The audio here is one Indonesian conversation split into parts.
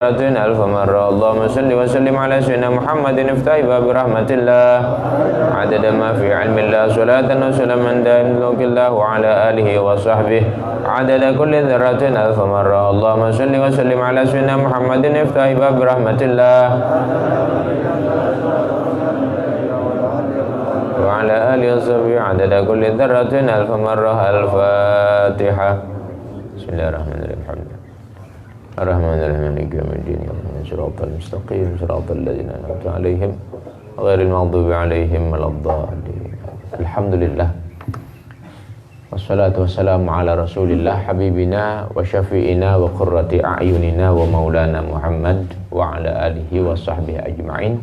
ألف مرة. اللهم صل وسلم على سيدنا محمد افتح باب رحمة الله عدد ما في علم الله صلاة وسلاما دائما ملك الله وعلى آله وصحبه عدد كل ذرة ألف مرة. اللهم صل وسلم على سيدنا محمد افتح باب رحمة الله وعلى آله وصحبه عدد كل ذرة ألف مرة. الفاتحة. بسم الله الرحمن الرحيم. Ar-Rahmanir-Rahim Maliki Yawmiddin. Ihdinash shiratal mustaqim shiratal ladzina an'amta 'alaihim ghairil maghdubi 'alaihim waladdallin. Alhamdulillah. Wassalatu wassalamu ala Rasulillah habibina wa syafi'ina wa qurrati a'yunina wa maulana Muhammad wa ala alihi wa sahbihi ajma'in.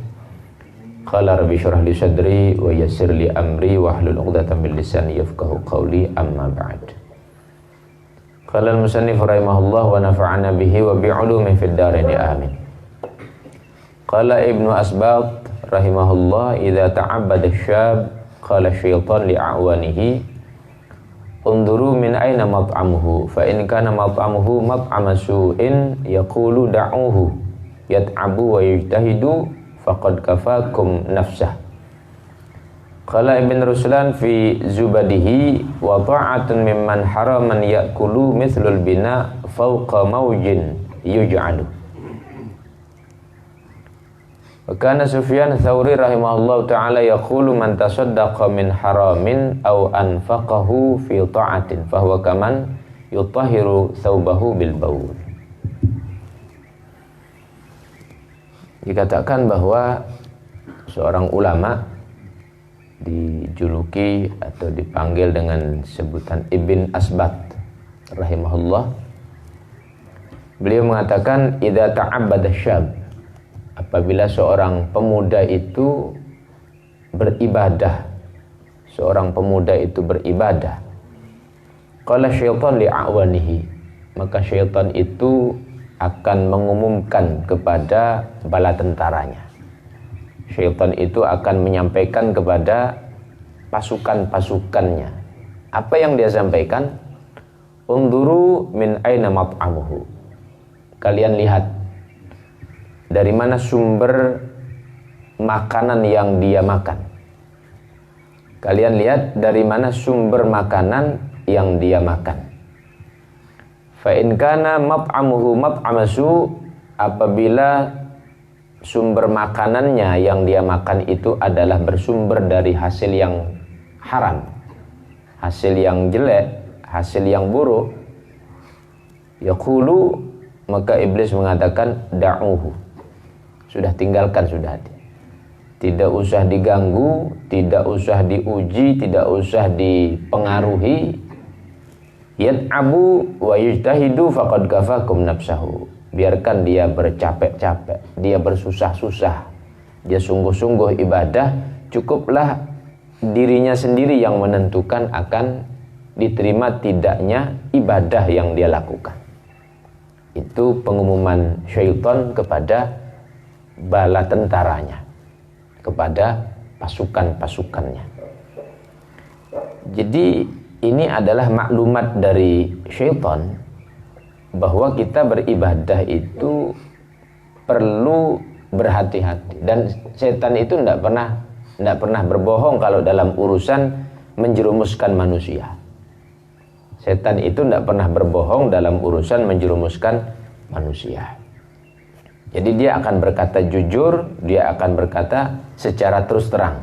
Qala rabbi shrah li sadri wa yassir li amri wa hlul 'uqdatam min lisani yafqahu qawli, amma ba'd. Qala al-musannif rahimahullah wa nafa'ana bihi wa bi'ulumi fid dharain amin. Qala Ibnu Asbat rahimahullah, idza ta'abbada asy-syab qala syaitan li'awanihi unduru min aina mat'amuhu fa in kana mat'amuhu mat'ama su'in yaqulu da'uhu yat'abu wa yajtahidu faqad kafakum nafsah. Qala Ibn Ruslan fi Zubadihi wa ta'atun mimman haraman ya'kulu mithlul bina fawqa mawjin yuj'alu. Wa kana Sufyan Thawri rahimahullahu ta'ala yaqulu man tasaddaqa min haramin aw anfaqahu fi ta'atin fahuwa kaman yutahhiru thawbahu bil baul. Dikatakan bahwa seorang ulama dijuluki atau dipanggil dengan sebutan Ibn Asbat rahimahullah. Beliau mengatakan idza ta'abbada syab, apabila seorang pemuda itu beribadah, seorang pemuda itu beribadah, qala syaitan li'awanihi, maka syaitan itu akan mengumumkan kepada bala tentaranya. Syaitan itu akan menyampaikan kepada pasukan-pasukannya. Apa yang dia sampaikan? Unduru min aina mat'amuhu. Kalian lihat dari mana sumber makanan yang dia makan. Kalian lihat dari mana sumber makanan yang dia makan. Fa in kana mat'amuhu mat'amasu, apabila sumber makanannya yang dia makan itu adalah bersumber dari hasil yang haram, hasil yang jelek, hasil yang buruk, yaqulu, maka iblis mengatakan da'uhu, sudah tinggalkan, sudah, tidak usah diganggu, tidak usah diuji, tidak usah dipengaruhi. Yat'abu wa yujtahidu faqad kafakum nafsahu. Biarkan dia bercapek-capek, dia bersusah-susah, dia sungguh-sungguh ibadah, cukuplah dirinya sendiri yang menentukan akan diterima tidaknya ibadah yang dia lakukan. Itu pengumuman syaitan kepada bala tentaranya, kepada pasukan-pasukannya. Jadi ini adalah maklumat dari syaitan bahwa kita beribadah itu perlu berhati-hati, dan setan itu tidak pernah berbohong kalau dalam urusan menjerumuskan manusia. Setan itu tidak pernah berbohong dalam urusan menjerumuskan manusia. Jadi dia akan berkata jujur, dia akan berkata secara terus terang.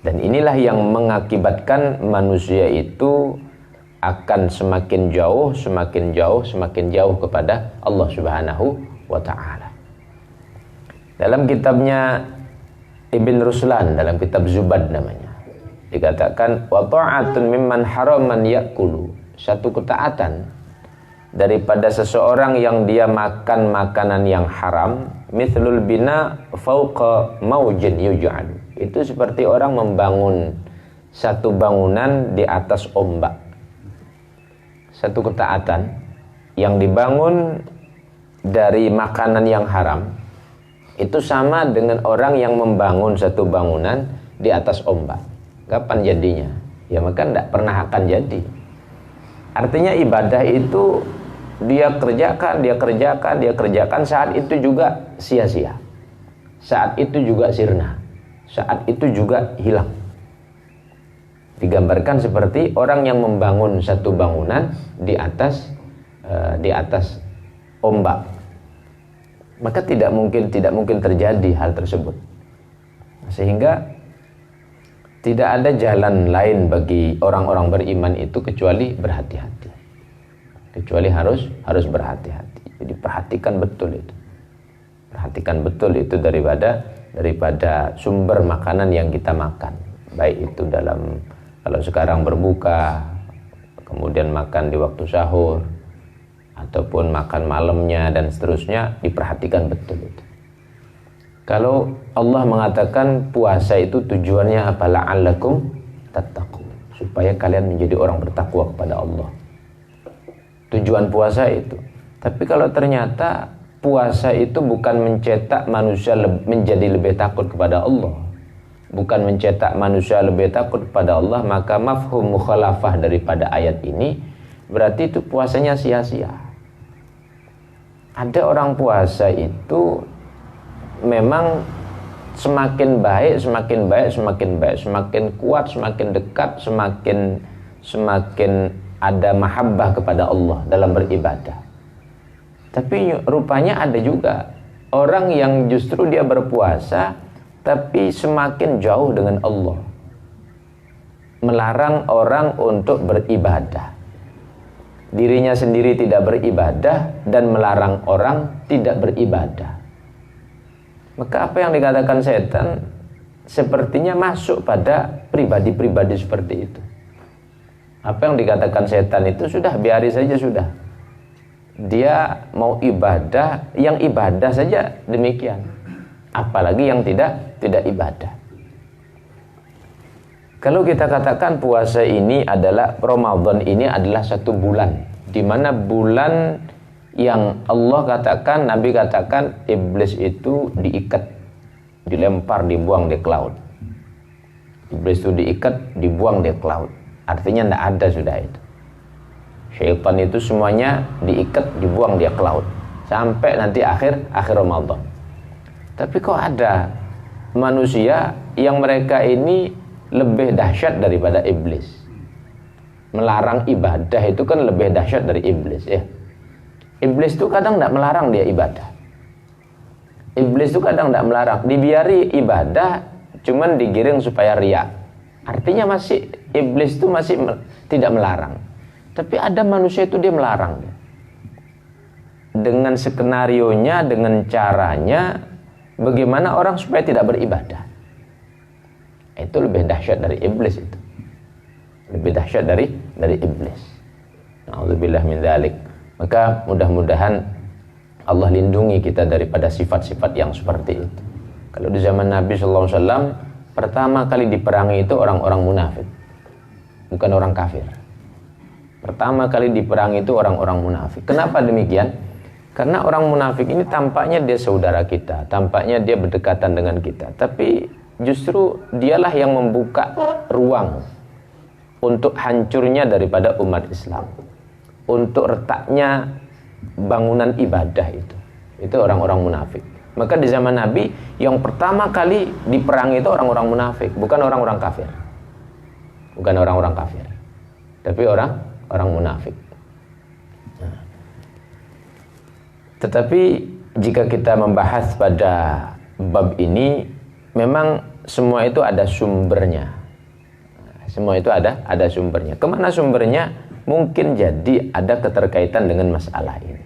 Dan inilah yang mengakibatkan manusia itu akan semakin jauh kepada Allah Subhanahu wa ta'ala. Dalam kitabnya Ibn Ruslan, dalam kitab Zubad namanya, dikatakan wa ta'atun mimman haraman ya'kulu, satu ketaatan daripada seseorang yang dia makan makanan yang haram, mithlul bina fauqa maujin yuj'alu, itu seperti orang membangun satu bangunan di atas ombak. Satu ketaatan yang dibangun dari makanan yang haram itu sama dengan orang yang membangun satu bangunan di atas ombak. Kapan jadinya? Ya maka tidak pernah akan jadi. Artinya ibadah itu dia kerjakan, saat itu juga sia-sia. Saat itu juga sirna. Saat itu juga hilang. Digambarkan seperti orang yang membangun satu bangunan di atas ombak. Maka tidak mungkin terjadi hal tersebut. Sehingga tidak ada jalan lain bagi orang-orang beriman itu kecuali berhati-hati. Kecuali harus berhati-hati. Jadi perhatikan betul itu. Perhatikan betul itu daripada sumber makanan yang kita makan. Baik itu kalau sekarang berbuka, kemudian makan di waktu sahur, ataupun makan malamnya dan seterusnya, diperhatikan betul itu. Kalau Allah mengatakan puasa itu tujuannya apa? La'allakum tattaqun, supaya kalian menjadi orang bertakwa kepada Allah. Tujuan puasa itu. Tapi kalau ternyata puasa itu bukan mencetak manusia menjadi lebih takut kepada Allah, bukan mencetak manusia lebih takut kepada Allah, maka mafhum mukhalafah daripada ayat ini berarti itu puasanya sia-sia. Ada orang puasa itu memang semakin baik, semakin kuat, semakin dekat, semakin ada mahabbah kepada Allah dalam beribadah. Tapi rupanya ada juga orang yang justru dia berpuasa tapi semakin jauh dengan Allah, melarang orang untuk beribadah, dirinya sendiri tidak beribadah dan melarang orang tidak beribadah. Maka apa yang dikatakan setan sepertinya masuk pada pribadi-pribadi seperti itu. Apa yang dikatakan setan itu sudah biari saja sudah. Dia mau ibadah, yang ibadah saja demikian. Apalagi yang tidak ibadah. Kalau kita katakan puasa ini adalah Ramadan, ini adalah satu bulan, di mana bulan yang Allah katakan, Nabi katakan iblis itu diikat, dilempar, dibuang di laut. Iblis itu diikat, dibuang di laut. Artinya tidak ada sudah itu. Syaitan itu semuanya diikat, dibuang dia ke laut sampai nanti akhir Ramadan. Tapi kok ada manusia yang mereka ini lebih dahsyat daripada iblis. Melarang ibadah itu kan lebih dahsyat dari iblis ya. Iblis itu kadang tidak melarang dia ibadah. Iblis itu kadang tidak melarang, dibiari ibadah, cuman digiring supaya riya. Artinya iblis itu masih tidak melarang. Tapi ada manusia itu dia melarang. Dengan skenarionya, dengan caranya, bagaimana orang supaya tidak beribadah. Itu lebih dahsyat dari iblis itu. Lebih dahsyat dari iblis. Na'udzubillah min dzalik. Maka mudah-mudahan Allah lindungi kita daripada sifat-sifat yang seperti itu. Kalau di zaman Nabi SAW, pertama kali diperangi itu orang-orang munafik, bukan orang kafir. Pertama kali diperangi itu orang-orang munafik. Kenapa demikian? Karena orang munafik ini tampaknya dia saudara kita, tampaknya dia berdekatan dengan kita, tapi justru dialah yang membuka ruang untuk hancurnya daripada umat Islam, untuk retaknya bangunan ibadah itu. Itu orang-orang munafik. Maka di zaman Nabi yang pertama kali diperangi itu orang-orang munafik, bukan orang-orang kafir. Bukan orang-orang kafir, tapi orang munafik. Nah. Tetapi jika kita membahas pada bab ini, memang semua itu ada sumbernya. Semua itu ada sumbernya. Kemana sumbernya? Mungkin jadi ada keterkaitan dengan masalah ini.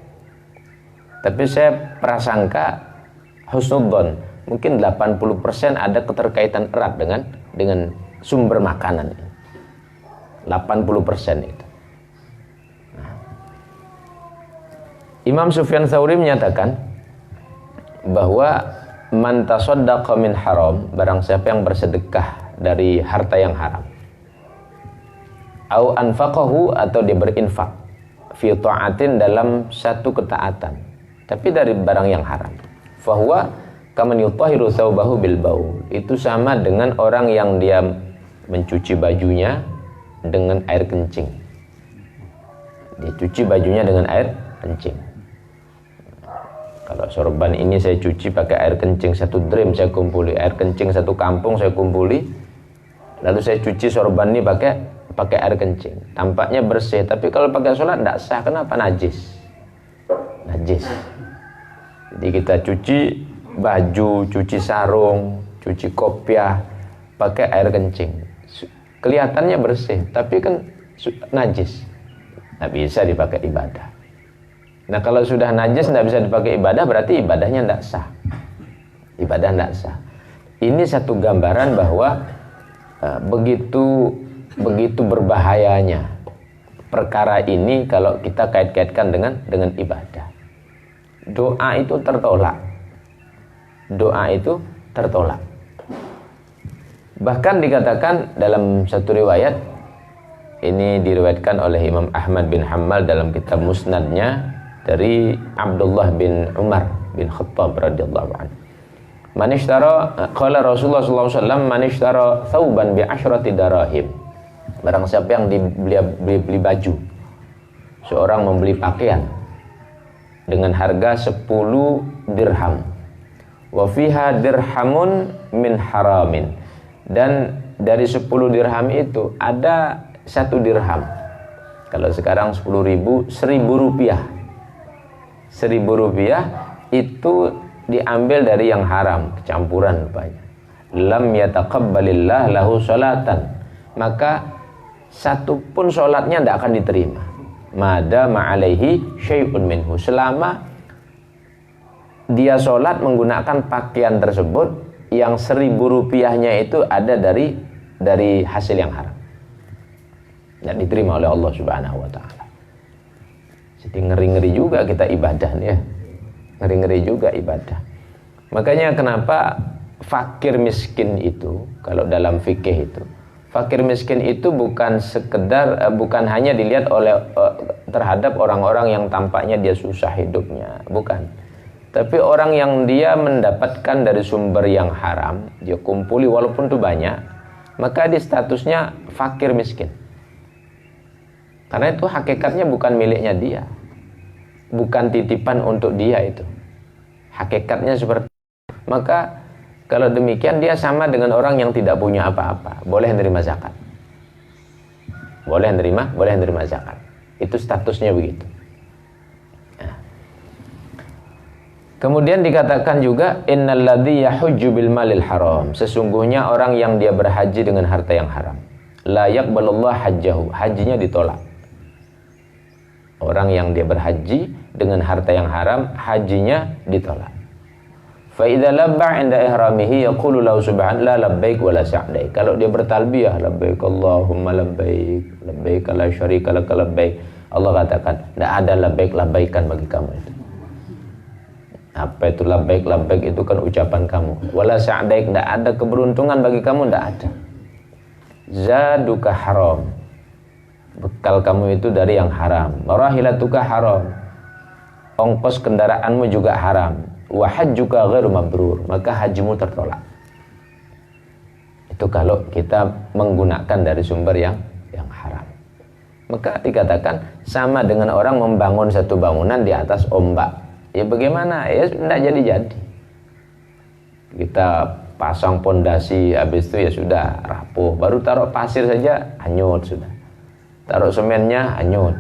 Tapi saya prasangka husnudzon, mungkin 80% ada keterkaitan erat dengan sumber makanan. 80% itu. Nah. Imam Sufyan Tsauri menyatakan bahwa man tasaddaqa min haram, barang siapa yang bersedekah dari harta yang haram, au anfaqahu, atau dia berinfak, fi ta'atin, dalam satu ketaatan, tapi dari barang yang haram, fahuwa kaman yutahhiru thawbahu bil baul, itu sama dengan orang yang dia mencuci bajunya dengan air kencing. Dicuci bajunya dengan air kencing. Kalau sorban ini saya cuci pakai air kencing satu drum saya kumpuli, air kencing satu kampung saya kumpuli, lalu saya cuci sorban ini pakai air kencing. Tampaknya bersih, tapi kalau pakai sholat tidak sah. Kenapa? Najis. Jadi kita cuci baju, cuci sarung, cuci kopiah pakai air kencing. Kelihatannya bersih, tapi kan najis. Tidak bisa dipakai ibadah. Nah kalau sudah najis tidak bisa dipakai ibadah, berarti ibadahnya tidak sah. Ibadah tidak sah. Ini satu gambaran bahwa begitu berbahayanya perkara ini kalau kita kait-kaitkan dengan ibadah. Doa itu tertolak. Bahkan dikatakan dalam satu riwayat, ini diriwayatkan oleh Imam Ahmad bin Hanbal dalam kitab Musnadnya dari Abdullah bin Umar bin Khattab radhiyallahu anhu. Man ishtara, qala Rasulullah sallallahu alaihi wasallam, man ishtara thawban bi asyrati darahim. Barang siapa yang beli baju, seorang membeli pakaian dengan harga 10 dirham. Wa fiha dirhamun min haramin. Dan dari 10 dirham itu ada 1 dirham. Kalau sekarang 10.000, 1.000 rupiah. 1.000 rupiah itu diambil dari yang haram, kecampuran rupanya. Lam yataqabbalillah lahu salatan. Maka satu pun sholatnya tidak akan diterima. Mada ma'alaihi syai'un minhu. Selama dia sholat menggunakan pakaian tersebut yang 1.000 rupiahnya itu ada dari hasil yang haram. Tidak diterima oleh Allah Subhanahu wa ta'ala. Jadi ngeri-ngeri juga kita ibadah nih ya. Ngeri-ngeri juga ibadah. Makanya kenapa fakir miskin itu, kalau dalam fikih itu, fakir miskin itu bukan sekedar, bukan hanya dilihat oleh terhadap orang-orang yang tampaknya dia susah hidupnya, bukan. Tapi orang yang dia mendapatkan dari sumber yang haram, dia kumpuli walaupun itu banyak, maka di statusnya fakir miskin. Karena itu hakikatnya bukan miliknya dia, bukan titipan untuk dia itu. Hakikatnya seperti itu. Maka kalau demikian dia sama dengan orang yang tidak punya apa-apa, boleh menerima zakat. Boleh menerima zakat. Itu statusnya begitu. Nah. Kemudian dikatakan juga innalladzi yahujju bil malil haram. Sesungguhnya orang yang dia berhaji dengan harta yang haram, la yaqbalullah hajjahu. Hajinya ditolak. Orang yang dia berhaji dengan harta yang haram, hajinya ditolak. Fa idza labba 'inda ihramihi yaqulu lahu subhan la labbaik wa la sa'daik. Kalau dia bertalbiyah labbaik Allahumma labbaik, labbaik la syarika lak labbaik, Allah katakan tidak ada labbaik-labbaikan bagi kamu itu. Apa itu labbaik itu kan ucapan kamu. Wala sa'daik, tidak ada keberuntungan bagi kamu, tidak ada. Zaduka haram, bekal kamu itu dari yang haram. Rahilatuka haram, ongkos kendaraanmu juga haram. Wa hajjuka ghairu mabrur, maka hajimu tertolak. Itu kalau kita menggunakan dari sumber yang haram. Maka dikatakan sama dengan orang membangun satu bangunan di atas ombak. Ya bagaimana? Ya tidak jadi-jadi. Kita pasang pondasi, habis itu ya sudah rapuh. Baru taruh pasir saja hanyut sudah. Taruh semennya hanyut.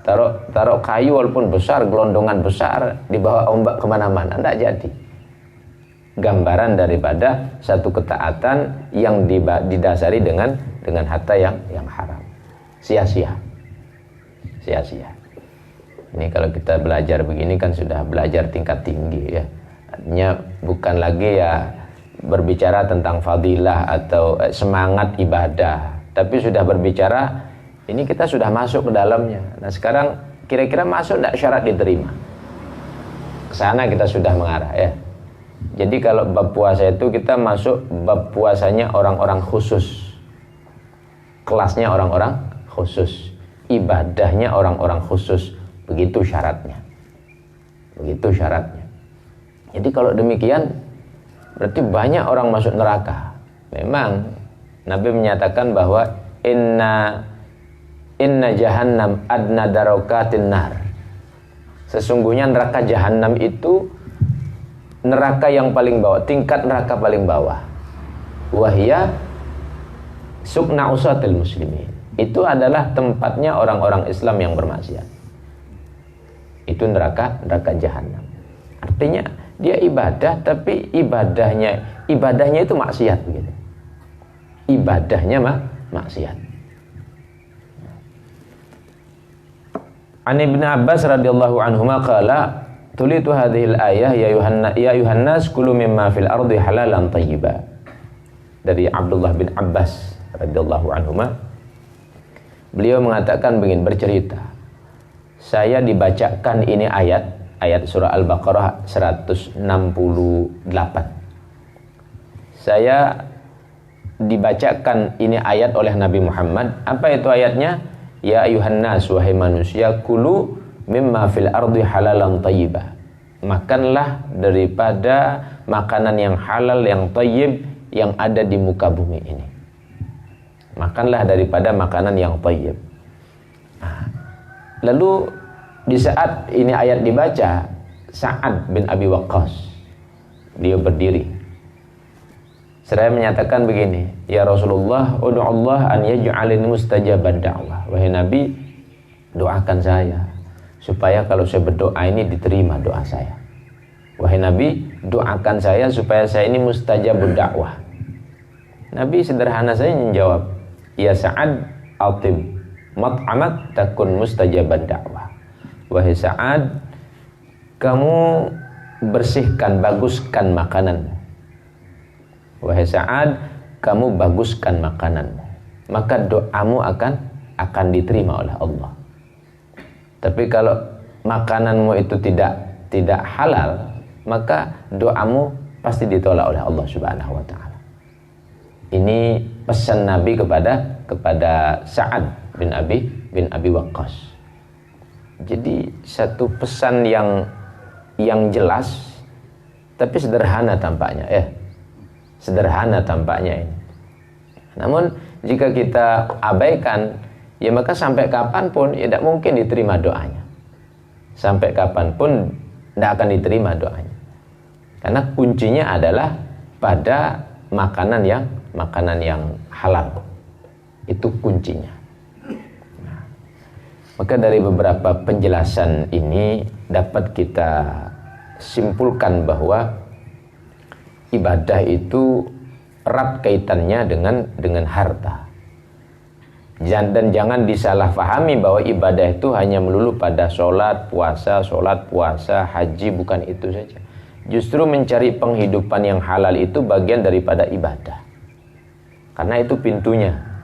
Taruh kayu walaupun besar, gelondongan besar, dibawa ombak kemana-mana, tidak jadi. Gambaran daripada satu ketaatan yang didasari dengan harta yang haram. Sia-sia. Ini kalau kita belajar begini kan sudah belajar tingkat tinggi ya. Artinya bukan lagi ya berbicara tentang fadilah atau semangat ibadah, tapi sudah berbicara ini kita sudah masuk ke dalamnya. Nah sekarang kira-kira masuk tidak syarat diterima? Kesana kita sudah mengarah ya. Jadi kalau bab puasa itu kita masuk bab puasanya orang-orang khusus. Kelasnya orang-orang khusus. Ibadahnya orang-orang khusus. Begitu syaratnya. Jadi kalau demikian berarti banyak orang masuk neraka. Memang Nabi menyatakan bahwa inna jahannam adna darokatin nar. Sesungguhnya neraka jahanam itu neraka yang paling bawah, tingkat neraka paling bawah. Wahya sukna usatil muslimin. Itu adalah tempatnya orang-orang Islam yang bermaksiat. Itu neraka jahanam. Artinya dia ibadah, tapi ibadahnya itu maksiat begitu. Ibadahnya maksiat. An Ibn Abbas radhiyallahu anhuma qala tulitu hadhil ayah ya ayuhan nas kulu mimma fil ardi halalan thayyiba. Dari Abdullah bin Abbas radhiyallahu anhuma, beliau mengatakan begini, bercerita, saya dibacakan ini ayat surah Al-Baqarah 168. Saya dibacakan ini ayat oleh Nabi Muhammad. Apa itu ayatnya? Ya ayuhan nas, wahai manusia, kulu mimma fil ardi halalan thayyibah. Makanlah daripada makanan yang halal, yang thayyib, yang ada di muka bumi ini. Makanlah daripada makanan yang thayyib. Lalu di saat ini ayat dibaca, Sa'ad bin Abi Waqqas, beliau berdiri. Seraya menyatakan begini, ya Rasulullah, ud'u Allah an yaj'alani mustajaban da'wah. Wahai Nabi, doakan saya supaya kalau saya berdoa ini diterima doa saya. Wahai Nabi, doakan saya supaya saya ini mustajabud da'wah. Nabi sederhana saja menjawab, ya Sa'ad, atib mat'amak takun mustajaban da'wah. Wahai Sa'ad, kamu bersihkan, baguskan makananmu. Wahai Sa'ad, kamu baguskan makananmu, maka doamu akan diterima oleh Allah. Tapi kalau makananmu itu tidak halal, maka doamu pasti ditolak oleh Allah Subhanahu wa taala. Ini pesan Nabi kepada Sa'ad bin Abi Waqqas. Jadi satu pesan yang jelas tapi sederhana tampaknya, sederhana tampaknya ini. Namun jika kita abaikan, ya maka sampai kapanpun ya tidak mungkin diterima doanya. Sampai kapanpun tidak akan diterima doanya. Karena kuncinya adalah pada makanan yang halal. Itu kuncinya. Maka dari beberapa penjelasan ini dapat kita simpulkan bahwa ibadah itu erat kaitannya dengan harta. Dan jangan disalahfahami bahwa ibadah itu hanya melulu pada sholat, puasa, haji, bukan itu saja. Justru mencari penghidupan yang halal itu bagian daripada ibadah. Karena itu pintunya.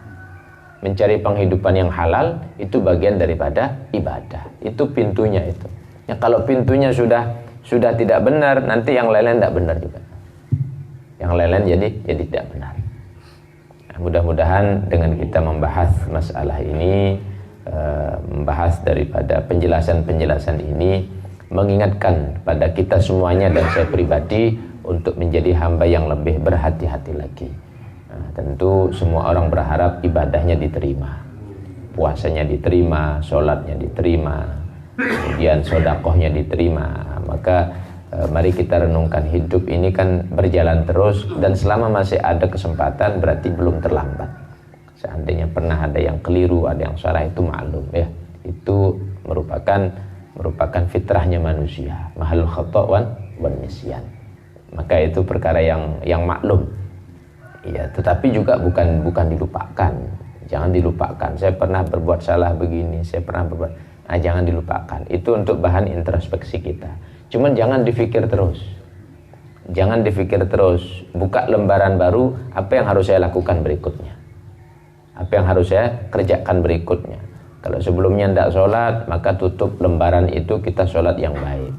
Mencari penghidupan yang halal itu bagian daripada ibadah. Itu pintunya itu. Ya, kalau pintunya sudah tidak benar, nanti yang lain tidak benar juga. Yang lain jadi tidak benar. Nah, mudah-mudahan dengan kita membahas masalah ini, membahas daripada penjelasan-penjelasan ini, mengingatkan pada kita semuanya dan saya pribadi untuk menjadi hamba yang lebih berhati-hati lagi. Nah, tentu semua orang berharap ibadahnya diterima, puasanya diterima, sholatnya diterima, kemudian sodakohnya diterima. Maka mari kita renungkan, hidup ini kan berjalan terus, dan selama masih ada kesempatan berarti belum terlambat. Seandainya pernah ada yang keliru, ada yang salah, itu maklum ya. Itu merupakan fitrahnya manusia, mahal khata' wan nisyan. Maka itu perkara yang maklum. Ya, tetapi juga bukan dilupakan. Jangan dilupakan. Saya pernah berbuat salah begini, saya pernah berbuat. Nah, jangan dilupakan. Itu untuk bahan introspeksi kita. Cuman jangan dipikir terus. Jangan dipikir terus. Buka lembaran baru, apa yang harus saya lakukan berikutnya? Apa yang harus saya kerjakan berikutnya? Kalau sebelumnya tidak sholat, maka tutup lembaran itu, kita sholat yang baik.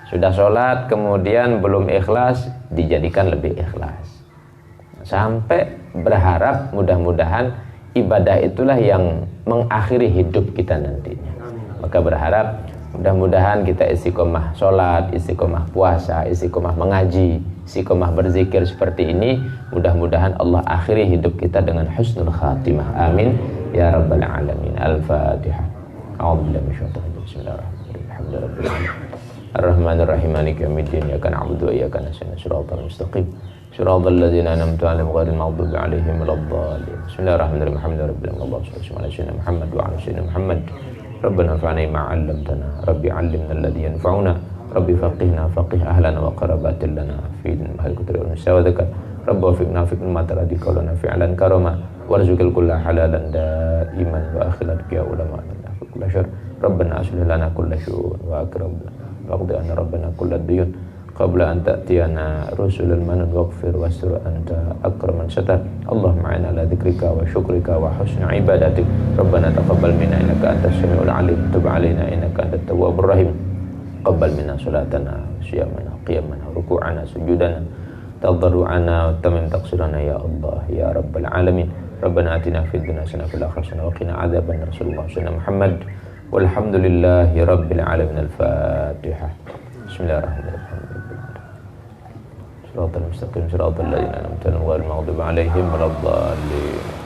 Sudah sholat, kemudian belum ikhlas, dijadikan lebih ikhlas. Sampai berharap mudah-mudahan ibadah itulah yang mengakhiri hidup kita nantinya. Maka berharap mudah-mudahan kita istiqomah sholat, istiqomah puasa, istiqomah mengaji, istiqomah berzikir seperti ini. Mudah-mudahan Allah akhiri hidup kita dengan husnul khatimah. Amin ya rabbal alamin. Al-Fatihah. A'udzubillahi minasyaitonir rajim. Bismillahirrahmanirrahim. rabbil alamin. Ar-Rahmanir Rahim Maliki yaumiddin. Iyyaka na'budu wa iyyaka nasta'in. Shiratal mustaqim. Shiratal ladzina an'amta 'alaihim ghairil maghdubi 'alaihim waladdallin. Bismillahirrahmanirrahim. Alhamdulillahi rabbil alamin. Muhammad wa 'ala sayyidina Muhammad. Rabbana fa'alna ma 'allamtana. Rabbi 'allimna alladhi yanfa'una. Rabbi faqihna faqih ahlana wa qarabatil lana fi mahal kutri wa nisawadzaka. Rabbi wafiqna fi ma taradi qawlana fi'lan karama warzuqil kulla halalan daiman wa akhirat ya ulama lana fi kulli syarr. Rabbana aslih lana kulla syu'un wa akram waqdi anna rabbana kulla diyun qabla an ta'tiyana rusulul manun waghfir wastur anta akraman satar. Allahumma a'inna ala dzikrika wa syukrika wa husni ibadatik. Rabbana taqabbal minna innaka antas samiul alim. Tub 'alaina innaka antat tawwabur rahim. Qabbal minna salatana, siyamana, qiyamana, ruku'ana, sujudana, tadarru'ana, wa tamim taqsirana ya Allah ya Rabbal alamin. Rabbana atina fid dunya hasanah wa fil akhirati hasanah wa qina adzabannar. Sallallahu alaihi wasallam Muhammad walhamdulillahi rabbil alamin. Al-Fatihah. Bismillahirrahmanirrahim. Shiratal mustaqim, shiratal ladzina an'amta 'alaihim ghairil maghdubi 'alaihim waladdallin.